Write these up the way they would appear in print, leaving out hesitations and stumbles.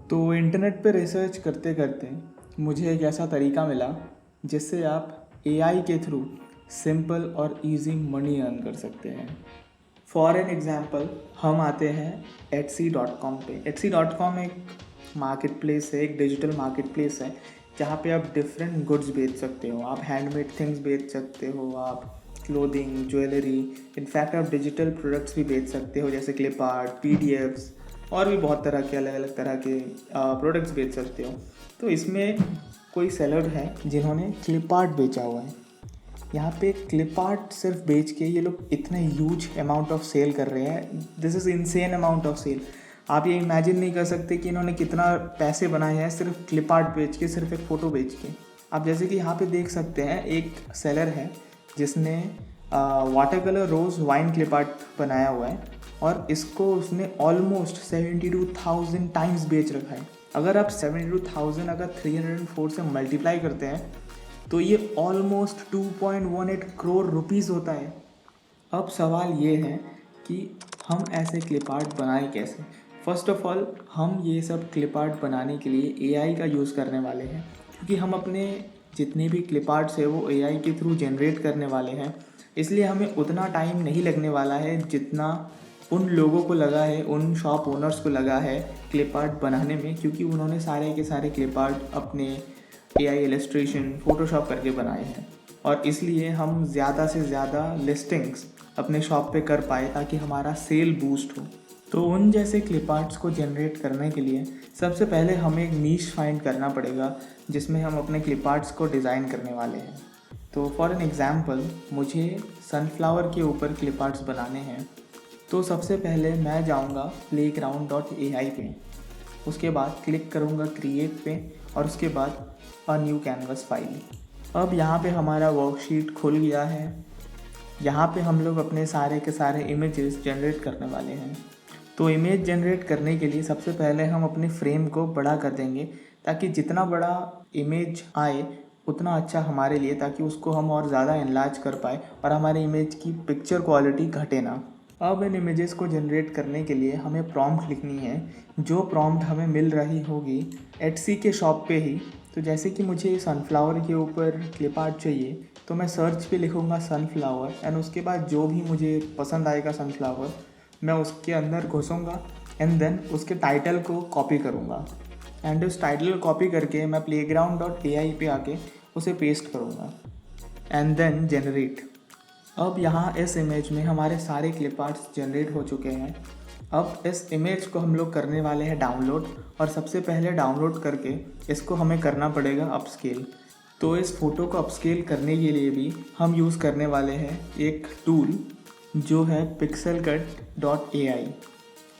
तो इंटरनेट पे रिसर्च करते करते मुझे एक ऐसा तरीका मिला जिससे आप एआई के थ्रू सिंपल और इजी मनी अर्न कर सकते हैं। फॉर एन एग्ज़ाम्पल हम आते हैं Etsy.com पे। Etsy.com एक मार्केट प्लेस है, एक डिजिटल मार्केट प्लेस है जहाँ पे आप डिफरेंट गुड्स बेच सकते हो। आप हैंडमेड थिंग्स बेच सकते हो, आप क्लोथिंग, ज्वेलरी, इनफैक्ट आप डिजिटल प्रोडक्ट्स भी बेच सकते हो जैसे क्लिप आर्ट, पीडीएफ्स और भी बहुत तरह के अलग अलग तरह के प्रोडक्ट्स बेच सकते हो। तो इसमें कोई सेलर है जिन्होंने क्लिप आर्ट बेचा हुआ है। यहाँ पे क्लिप आर्ट सिर्फ बेच के ये लोग इतने ह्यूज अमाउंट ऑफ सेल कर रहे हैं। This is insane amount of sale. आप ये इमेजिन नहीं कर सकते कि इन्होंने कितना पैसे बनाए हैं सिर्फ क्लिप आर्ट बेच के, सिर्फ एक फ़ोटो बेच के। आप जैसे कि यहाँ पे देख सकते हैं एक सेलर है जिसने वाटर कलर रोज़ वाइन क्लिप आर्ट बनाया हुआ है और इसको उसने ऑलमोस्ट 72,000 टाइम्स बेच रखा है। अगर आप 72,000 अगर 304 से मल्टीप्लाई करते हैं तो ये ऑलमोस्ट 2.18 करोड़ रुपीज़ होता है। अब सवाल ये है कि हम ऐसे क्लिप आर्ट बनाएं कैसे। फर्स्ट ऑफ ऑल हम ये सब क्लिप आर्ट बनाने के लिए एआई का यूज़ करने वाले हैं, क्योंकि हम अपने जितने भी क्लिप आर्ट्स है वो एआई के थ्रू जनरेट करने वाले हैं। इसलिए हमें उतना टाइम नहीं लगने वाला है जितना उन लोगों को लगा है, उन शॉप ओनर्स को लगा है क्लिप आर्ट बनाने में, क्योंकि उन्होंने सारे के सारे क्लिप आर्ट अपने एआई इलस्ट्रेशन फोटोशॉप करके बनाए हैं। और इसलिए हम ज़्यादा से ज़्यादा लिस्टिंग्स अपने शॉप पे कर पाए ताकि हमारा सेल बूस्ट हो। तो उन जैसे क्लिप आर्ट्स को जनरेट करने के लिए सबसे पहले हमें एक नीश फाइंड करना पड़ेगा जिसमें हम अपने क्लिप आर्ट्स को डिज़ाइन करने वाले हैं। तो फॉर एन एग्ज़ाम्पल मुझे सनफ्लावर के ऊपर क्लिप आर्ट्स बनाने हैं। तो सबसे पहले मैं जाऊंगा playground.ai पे, उसके बाद क्लिक करूंगा क्रिएट पे और उसके बाद अ न्यू कैनवस फाइल। अब यहाँ पे हमारा वर्कशीट खुल गया है। यहाँ पे हम लोग अपने सारे के सारे इमेजेस जनरेट करने वाले हैं। तो इमेज जनरेट करने के लिए सबसे पहले हम अपने फ्रेम को बड़ा कर देंगे ताकि जितना बड़ा इमेज आए उतना अच्छा हमारे लिए, ताकि उसको हम और ज़्यादा एनलार्ज कर पाए और हमारे इमेज की पिक्चर क्वालिटी घटे ना। अब इन इमेजेस को जनरेट करने के लिए हमें प्रॉम्प्ट लिखनी है, जो प्रॉम्प्ट हमें मिल रही होगी Etsy के शॉप पे ही। तो जैसे कि मुझे सनफ्लावर के ऊपर क्लिप आर्ट चाहिए तो मैं सर्च पे लिखूँगा सनफ्लावर एंड उसके बाद जो भी मुझे पसंद आएगा सनफ्लावर मैं उसके अंदर घुसूँगा एंड देन उसके टाइटल को कॉपी करूँगा एंड उस टाइटल को कॉपी करके मैं playground.ai पे आके उसे पेस्ट करूँगा एंड देन जनरेट। अब यहाँ इस इमेज में हमारे सारे क्लिप आर्ट्स जनरेट हो चुके हैं। अब इस इमेज को हम लोग करने वाले हैं डाउनलोड, और सबसे पहले डाउनलोड करके इसको हमें करना पड़ेगा अपस्केल। तो इस फ़ोटो को अपस्केल करने के लिए भी हम यूज़ करने वाले हैं एक टूल जो है pixelcut.ai।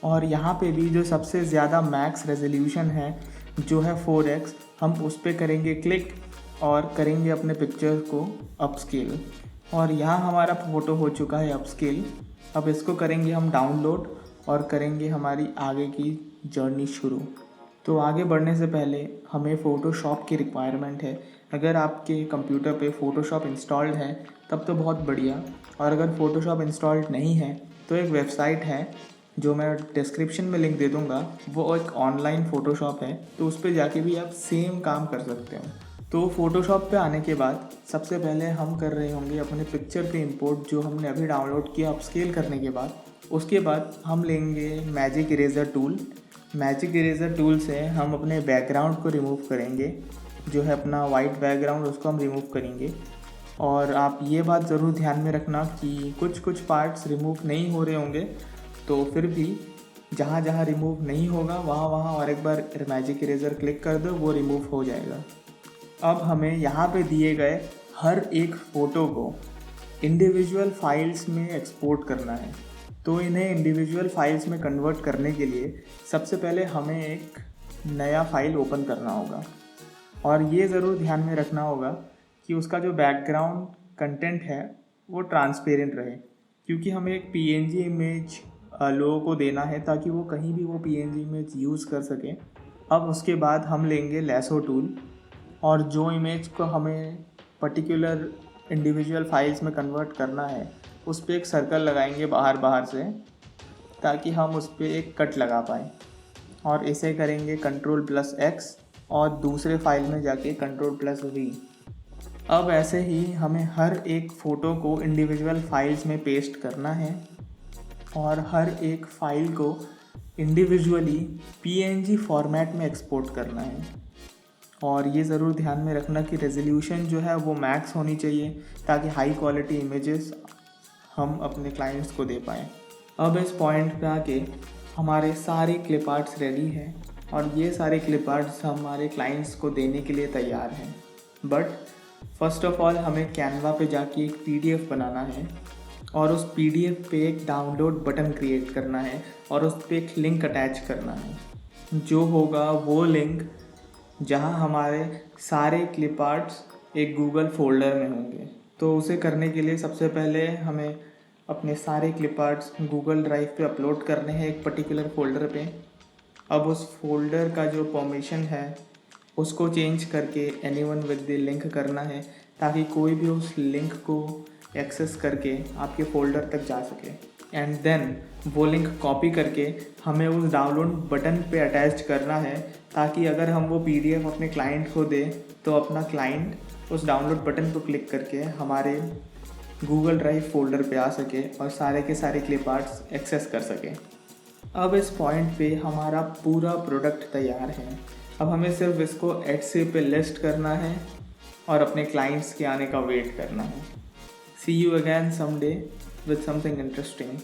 और यहाँ पे भी जो सबसे ज़्यादा मैक्स रेजोल्यूशन है जो है 4x, हम उस पर करेंगे क्लिक और करेंगे अपने पिक्चर को अपस्केल। और यहाँ हमारा फ़ोटो हो चुका है अपस्केल। अब इसको करेंगे हम डाउनलोड और करेंगे हमारी आगे की जर्नी शुरू। तो आगे बढ़ने से पहले हमें फ़ोटोशॉप की रिक्वायरमेंट है। अगर आपके कंप्यूटर पे फ़ोटोशॉप इंस्टॉल्ड है तब तो बहुत बढ़िया, और अगर फ़ोटोशॉप इंस्टॉल्ड नहीं है तो एक वेबसाइट है जो मैं डिस्क्रिप्शन में लिंक दे दूँगा। वो एक ऑनलाइन फ़ोटोशॉप है, तो उस पर जाके भी आप सेम काम कर सकते हो। तो फ़ोटोशॉप पे आने के बाद सबसे पहले हम कर रहे होंगे अपने पिक्चर पे इंपोर्ट जो हमने अभी डाउनलोड किया अपस्केल करने के बाद। उसके बाद हम लेंगे magic eraser tool. Magic eraser tool से हम अपने बैकग्राउंड को रिमूव करेंगे, जो है अपना वाइट बैकग्राउंड, उसको हम रिमूव करेंगे। और आप ये बात ज़रूर ध्यान में रखना कि कुछ कुछ पार्ट्स रिमूव नहीं हो रहे होंगे, तो फिर भी जहाँ जहाँ रिमूव नहीं होगा वहाँ वहाँ और एक बार मैजिक इरेज़र क्लिक कर दो, वो रिमूव हो जाएगा। अब हमें यहाँ पे दिए गए हर एक फ़ोटो को इंडिविजुअल फाइल्स में एक्सपोर्ट करना है। तो इन्हें इंडिविजुअल फाइल्स में कन्वर्ट करने के लिए सबसे पहले हमें एक नया फाइल ओपन करना होगा, और ये ज़रूर ध्यान में रखना होगा कि उसका जो बैकग्राउंड कंटेंट है वो ट्रांसपेरेंट रहे, क्योंकि हमें एक पीएनजी इमेज लोगों को देना है ताकि वो कहीं भी वो पीएनजी इमेज यूज़ कर सकें। अब उसके बाद हम लेंगे लेसो टूल, और जो इमेज को हमें पर्टिकुलर इंडिविजुअल फाइल्स में कन्वर्ट करना है उस पर एक सर्कल लगाएंगे बाहर बाहर से, ताकि हम उस पर एक कट लगा पाएँ। और इसे करेंगे Ctrl+X और दूसरे फाइल में जाके Ctrl+V। अब ऐसे ही हमें हर एक फ़ोटो को इंडिविजुअल फाइल्स में पेस्ट करना है और हर एक फ़ाइल को इंडिविजुअली PNG फॉर्मेट में एक्सपोर्ट करना है। और ये ज़रूर ध्यान में रखना कि रेजोल्यूशन जो है वो मैक्स होनी चाहिए ताकि हाई क्वालिटी इमेजेस हम अपने क्लाइंट्स को दे पाएँ। अब इस पॉइंट पे आके हमारे सारे क्लिप आर्ट्स रेडी हैं और ये सारे क्लिप आर्ट्स हमारे क्लाइंट्स को देने के लिए तैयार हैं। बट फर्स्ट ऑफ ऑल हमें कैनवा पे जाके एक PDF बनाना है और उस PDF पे एक डाउनलोड बटन क्रिएट करना है और उस पर एक लिंक अटैच करना है। जो होगा वो लिंक जहां हमारे सारे क्लिप आर्ट्स एक गूगल फोल्डर में होंगे। तो उसे करने के लिए सबसे पहले हमें अपने सारे क्लिप आर्ट्स गूगल ड्राइव पे अपलोड करने हैं एक पर्टिकुलर फोल्डर पे। अब उस फोल्डर का जो परमिशन है उसको चेंज करके एनीवन विद द लिंक करना है ताकि कोई भी उस लिंक को एक्सेस करके आपके फोल्डर तक जा सके। एंड देन वो लिंक कॉपी करके हमें उस डाउनलोड बटन पे अटैच करना है ताकि अगर हम वो PDF अपने क्लाइंट को दें तो अपना क्लाइंट उस डाउनलोड बटन को क्लिक करके हमारे गूगल ड्राइव फोल्डर पे आ सके और सारे के सारे क्लिप आर्ट्स एक्सेस कर सके। अब इस पॉइंट पे हमारा पूरा प्रोडक्ट तैयार है। अब हमें सिर्फ इसको Etsy पे लिस्ट करना है और अपने क्लाइंट्स के आने का वेट करना है। See you again someday with something interesting.